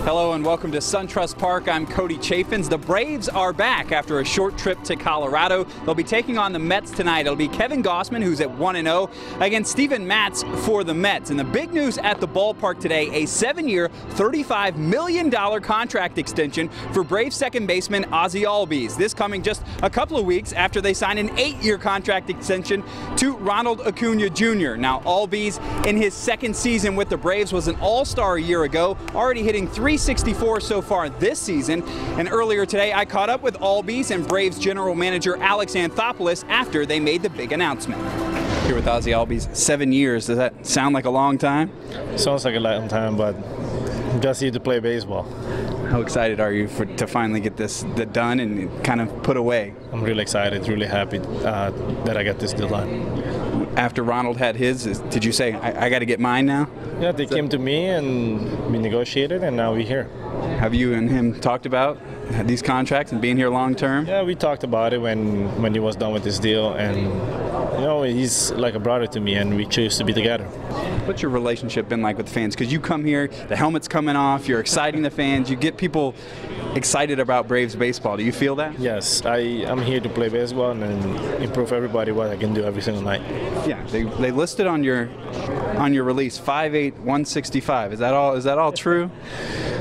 Hello and welcome to SunTrust Park. I'm Cody Chaffins. The Braves are back after a short trip to Colorado. They'll be taking on the Mets tonight. It'll be Kevin Gausman, who's at 1-0, against Steven Matz for the Mets. And the big news at the ballpark today, a 7-year, $35 million contract extension for Braves second baseman Ozzie Albies. This coming just a couple of weeks after they signed an 8-year contract extension to Ronald Acuna Jr. Now, Albies, in his second season with the Braves, was an all-star a year ago, already hitting .364 so far this season. And earlier today, I caught up with Albies and Braves general manager Alex Anthopoulos after they made the big announcement. Here with Ozzie Albies, 7 years. Does that sound like a long time? Sounds like a long time, but I'm just here to play baseball. How excited are you to finally get this done and kind of put away? I'm really excited, really happy that I got this deal done. After Ronald had his, did you say, I got to get mine now? Yeah, they came to me and we negotiated, and now we're here. Have you and him talked about these contracts and being here long term? Yeah, we talked about it when he was done with this deal, and you know, he's like a brother to me, and we choose to be together. What's your relationship been like with the fans? Because you come here, the helmet's coming off, you're exciting the fans, you get people excited about Braves baseball. Do you feel that? Yes, I'm here to play baseball and improve everybody what I can do every single night. Yeah, they listed on your release 5'8", 165. Is that all true?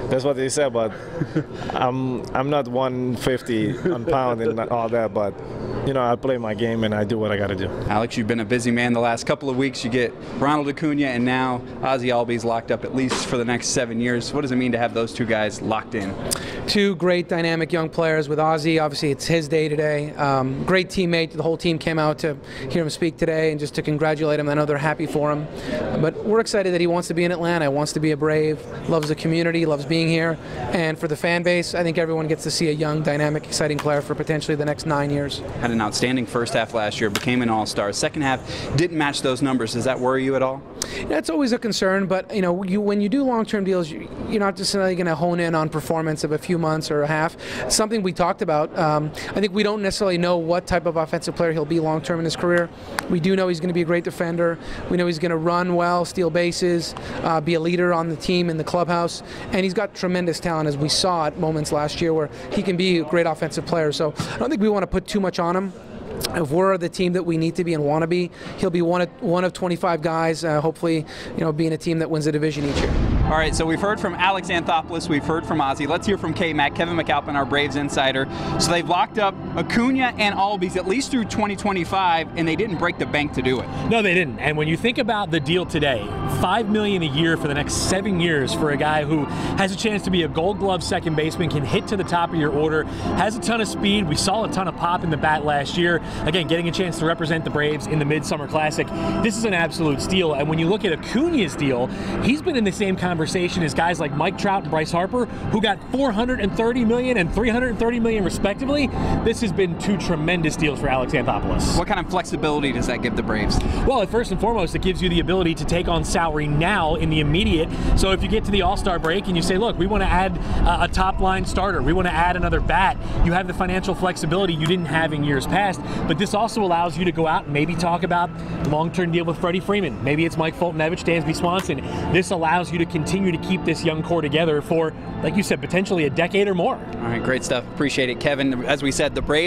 That's what they said, but I'm not 150 on pound and all that, but you know, I play my game and I do what I got to do. Alex, you've been a busy man the last couple of weeks. You get Ronald Acuna and now Ozzie Albies locked up at least for the next 7 years. What does it mean to have those two guys locked in? Two great dynamic young players with Ozzie. Obviously, it's his day today. Great teammate. The whole team came out to hear him speak today and just to congratulate him. I know they're happy for him. But we're excited that he wants to be in Atlanta, wants to be a Brave, loves the community, loves being here. And for the fan base, I think everyone gets to see a young, dynamic, exciting player for potentially the next 9 years. Had an outstanding first half last year, became an all-star. Second half didn't match those numbers. Does that worry you at all? That's always a concern, but you know, when you do long-term deals, you're not just going to hone in on performance of a few months or a half. Something we talked about. I think we don't necessarily know what type of offensive player he'll be long-term in his career. We do know he's going to be a great defender. We know he's going to run well, steal bases, be a leader on the team in the clubhouse, and he's got tremendous talent, as we saw at moments last year where he can be a great offensive player. So I don't think we want to put too much on him. If we're the team that we need to be and want to be, he'll be one of 25 guys, hopefully, you know, being a team that wins the division each year. All right, so we've heard from Alex Anthopoulos, we've heard from Ozzie. Let's hear from K-Mac, Kevin McAlpin, our Braves insider. So they've locked up Acuna and Albies at least through 2025, and they didn't break the bank to do it. No, they didn't. And when you think about the deal today, $5 million a year for the next 7 years for a guy who has a chance to be a Gold Glove second baseman, can hit to the top of your order, has a ton of speed. We saw a ton of pop in the bat last year. Again, getting a chance to represent the Braves in the Midsummer Classic. This is an absolute steal. And when you look at Acuna's deal, he's been in the same conversation as guys like Mike Trout and Bryce Harper, who got $430 million and $330 million respectively. This has been two tremendous deals for Alex Anthopoulos. What kind of flexibility does that give the Braves? Well, first and foremost, it gives you the ability to take on salary now in the immediate. So if you get to the All-Star break and you say, look, we want to add a top-line starter, we want to add another bat, you have the financial flexibility you didn't have in years past. But this also allows you to go out and maybe talk about a long-term deal with Freddie Freeman. Maybe it's Mike Fulton-Evich, Dansby Swanson. This allows you to continue to keep this young core together for, like you said, potentially a decade or more. All right, great stuff. Appreciate it, Kevin. As we said, the Braves